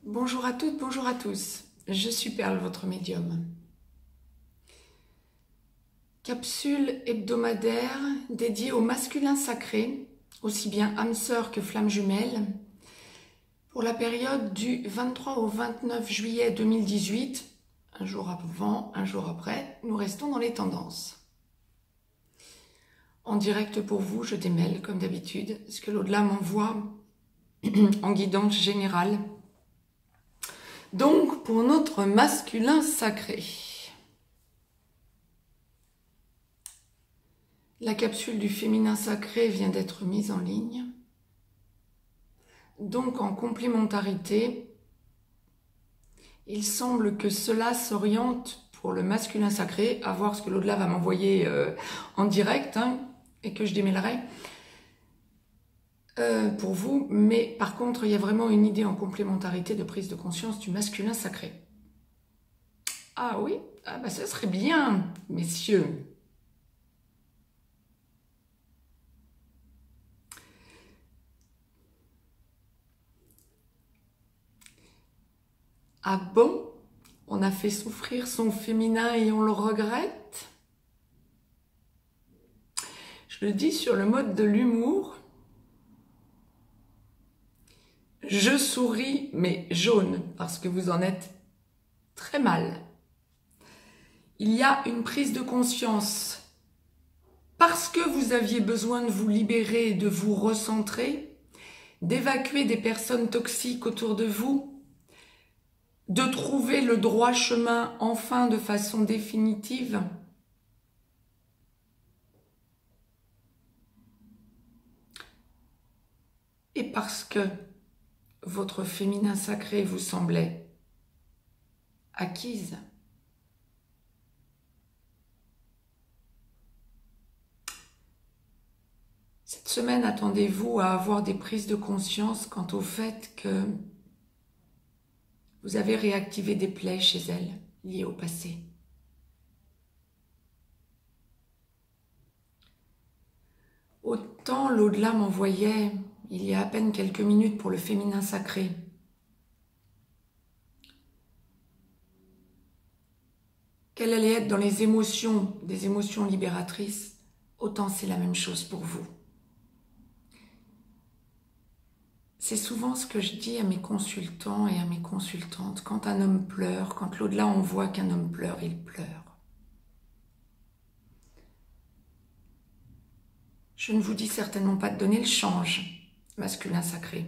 Bonjour à toutes, bonjour à tous. Je suis Perle, votre médium. Capsule hebdomadaire dédiée au masculin sacré, aussi bien âme sœur que flamme jumelle, pour la période du 23 au 29 juillet 2018. Un jour avant, un jour après, nous restons dans les tendances. En direct pour vous, je démêle comme d'habitude ce que l'au-delà m'envoie en guidance générale. Donc, pour notre masculin sacré, la capsule du féminin sacré vient d'être mise en ligne. Donc, en complémentarité, il semble que cela s'oriente pour le masculin sacré, à voir ce que l'au-delà va m'envoyer en direct, et que je démêlerai pour vous. Mais par contre, il y a vraiment une idée en complémentarité de prise de conscience du masculin sacré. Ah oui, ça serait bien, messieurs. Ah bon? On a fait souffrir son féminin et on le regrette? Je le dis sur le mode de l'humour. Je souris, mais jaune, parce que vous en êtes très mal. Il y a une prise de conscience. Parce que vous aviez besoin de vous libérer, de vous recentrer, d'évacuer des personnes toxiques autour de vous, de trouver le droit chemin enfin de façon définitive. Et parce que votre féminin sacré vous semblait acquise. Cette semaine, attendez-vous à avoir des prises de conscience quant au fait que vous avez réactivé des plaies chez elle, liées au passé. Autant l'au-delà m'envoyait, il y a à peine quelques minutes pour le féminin sacré, qu'elle allait être dans les émotions, des émotions libératrices, autant c'est la même chose pour vous. C'est souvent ce que je dis à mes consultants et à mes consultantes. Quand un homme pleure, quand l'au-delà on voit qu'un homme pleure, il pleure. Je ne vous dis certainement pas de donner le change, masculin sacré.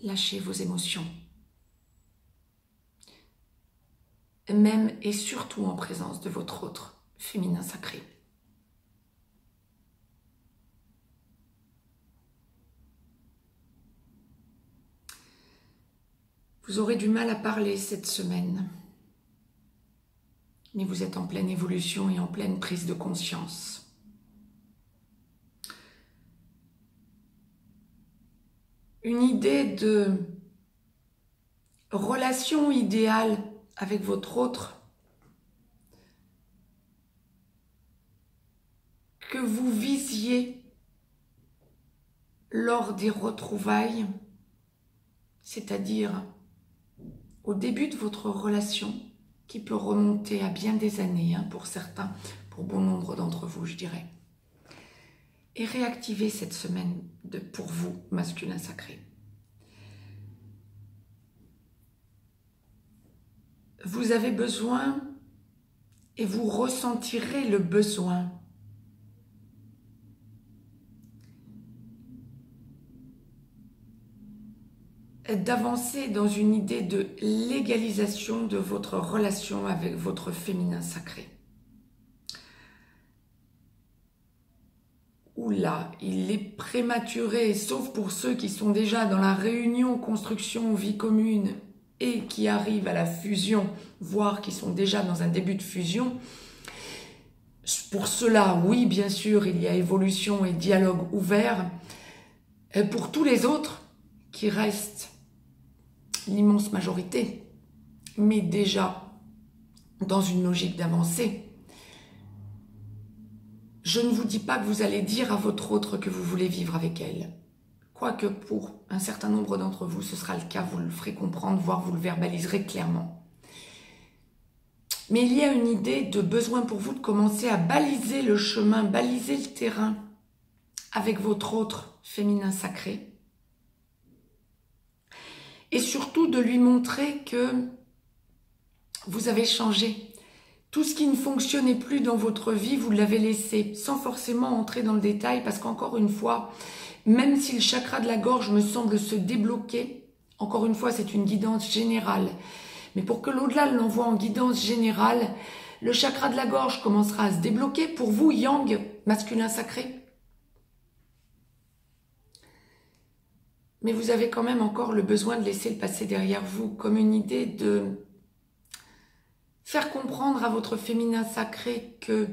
Lâchez vos émotions. Même et surtout en présence de votre autre féminin sacré. Vous aurez du mal à parler cette semaine, mais vous êtes en pleine évolution et en pleine prise de conscience. Une idée de relation idéale avec votre autre que vous visiez lors des retrouvailles, c'est-à-dire au début de votre relation, qui peut remonter à bien des années, pour certains, pour bon nombre d'entre vous, je dirais. Et réactivez cette semaine pour vous, masculin sacré. Vous avez besoin, et vous ressentirez le besoin d'avancer dans une idée de légalisation de votre relation avec votre féminin sacré. Oula, il est prématuré, sauf pour ceux qui sont déjà dans la réunion, construction, vie commune et qui arrivent à la fusion, voire qui sont déjà dans un début de fusion. Pour cela, oui, bien sûr, il y a évolution et dialogue ouvert. Et pour tous les autres qui restent l'immense majorité, mais déjà dans une logique d'avancée. Je ne vous dis pas que vous allez dire à votre autre que vous voulez vivre avec elle. Quoique pour un certain nombre d'entre vous, ce sera le cas, vous le ferez comprendre, voire vous le verbaliserez clairement. Mais il y a une idée de besoin pour vous de commencer à baliser le chemin, baliser le terrain avec votre autre féminin sacré. Et surtout de lui montrer que vous avez changé. Tout ce qui ne fonctionnait plus dans votre vie, vous l'avez laissé, sans forcément entrer dans le détail, parce qu'encore une fois, même si le chakra de la gorge me semble se débloquer, encore une fois, c'est une guidance générale. Mais pour que l'au-delà l'envoie en guidance générale, le chakra de la gorge commencera à se débloquer. Pour vous, yang, masculin sacré. Mais vous avez quand même encore le besoin de laisser le passé derrière vous, comme une idée de faire comprendre à votre féminin sacré que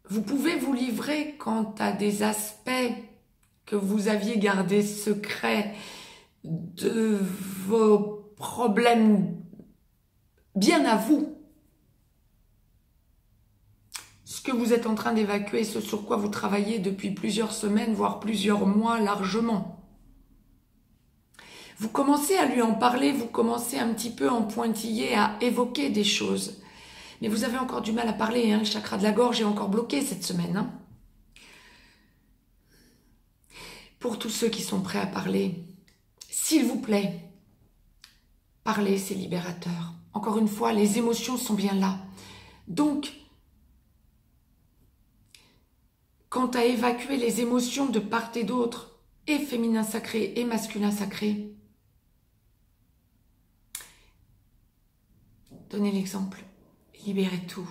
vous pouvez vous livrer quant à des aspects que vous aviez gardés secrets de vos problèmes bien à vous. Ce que vous êtes en train d'évacuer, ce sur quoi vous travaillez depuis plusieurs semaines, voire plusieurs mois largement. Vous commencez à lui en parler, vous commencez un petit peu en pointillé à évoquer des choses. Mais vous avez encore du mal à parler, hein, le chakra de la gorge est encore bloqué cette semaine. Hein. Pour tous ceux qui sont prêts à parler, s'il vous plaît, parlez, c'est libérateur. Encore une fois, les émotions sont bien là. Donc, quant à évacuer les émotions de part et d'autre, et féminin sacré et masculin sacré, donnez l'exemple, libérez tout.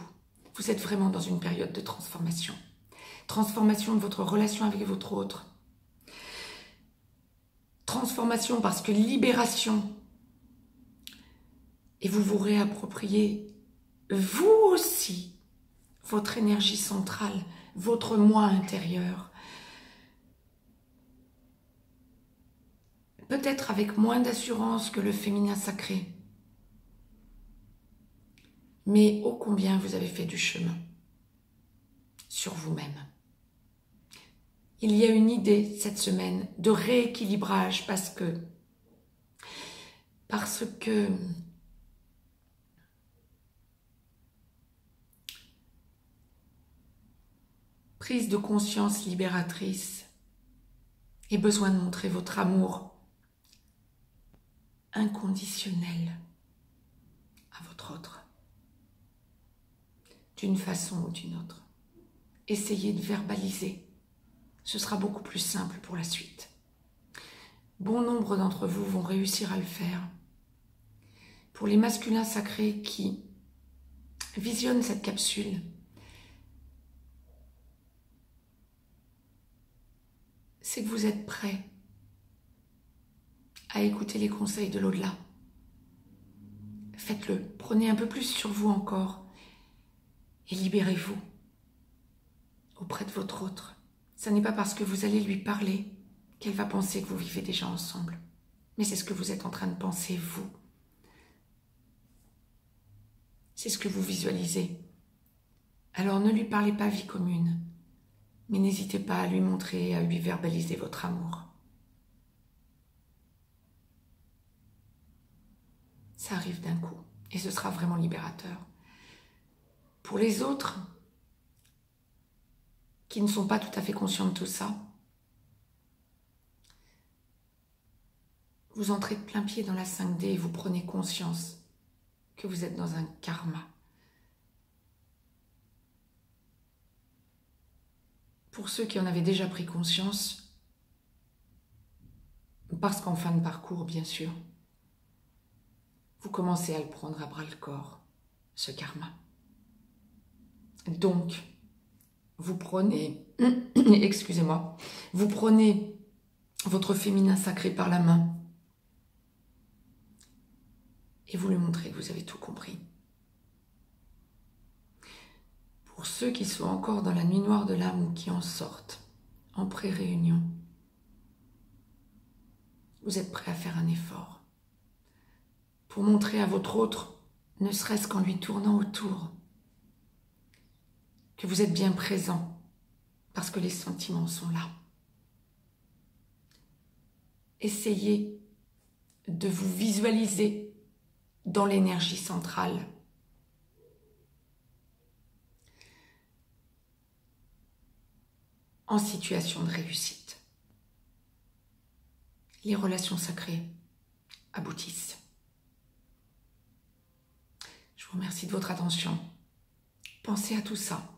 Vous êtes vraiment dans une période de transformation. Transformation de votre relation avec votre autre. Transformation parce que libération. Et vous vous réappropriez, vous aussi, votre énergie centrale, votre moi intérieur. Peut-être avec moins d'assurance que le féminin sacré. Mais ô combien vous avez fait du chemin sur vous-même. Il y a une idée cette semaine de rééquilibrage parce que prise de conscience libératrice et besoin de montrer votre amour inconditionnel à votre autre, d'une façon ou d'une autre. Essayez de verbaliser, ce sera beaucoup plus simple pour la suite. Bon nombre d'entre vous vont réussir à le faire. Pour les masculins sacrés qui visionnent cette capsule, c'est que vous êtes prêts à écouter les conseils de l'au-delà. Faites-le, prenez un peu plus sur vous encore et libérez-vous auprès de votre autre. Ce n'est pas parce que vous allez lui parler qu'elle va penser que vous vivez déjà ensemble, mais c'est ce que vous êtes en train de penser vous. C'est ce que vous visualisez. Alors ne lui parlez pas vie commune, mais n'hésitez pas à lui montrer, à lui verbaliser votre amour. Ça arrive d'un coup et ce sera vraiment libérateur. Pour les autres qui ne sont pas tout à fait conscients de tout ça, vous entrez de plein pied dans la 5D et vous prenez conscience que vous êtes dans un karma. Pour ceux qui en avaient déjà pris conscience, parce qu'en fin de parcours, bien sûr, vous commencez à le prendre à bras-le-corps, ce karma. Donc, vous prenez, excusez-moi, vous prenez votre féminin sacré par la main et vous lui montrez que vous avez tout compris. Pour ceux qui sont encore dans la nuit noire de l'âme ou qui en sortent, en pré-réunion, vous êtes prêts à faire un effort pour montrer à votre autre, ne serait-ce qu'en lui tournant autour, que vous êtes bien présent parce que les sentiments sont là. essayez de vous visualiser dans l'énergie centrale. En situation de réussite. Les relations sacrées aboutissent. Je vous remercie de votre attention. Pensez à tout ça.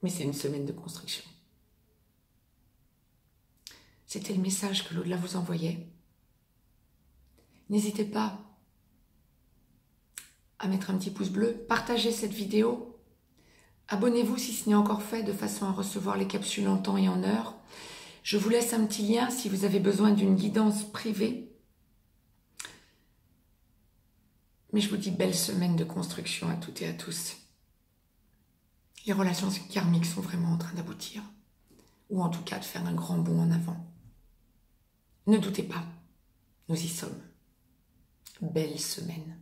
Mais c'est une semaine de construction. C'était le message que l'au-delà vous envoyait. N'hésitez pas à mettre un petit pouce bleu, partagez cette vidéo, abonnez-vous si ce n'est encore fait de façon à recevoir les capsules en temps et en heure. Je vous laisse un petit lien si vous avez besoin d'une guidance privée. Mais je vous dis belle semaine de construction à toutes et à tous. Les relations karmiques sont vraiment en train d'aboutir, ou en tout cas de faire un grand bond en avant. Ne doutez pas, nous y sommes. Belle semaine.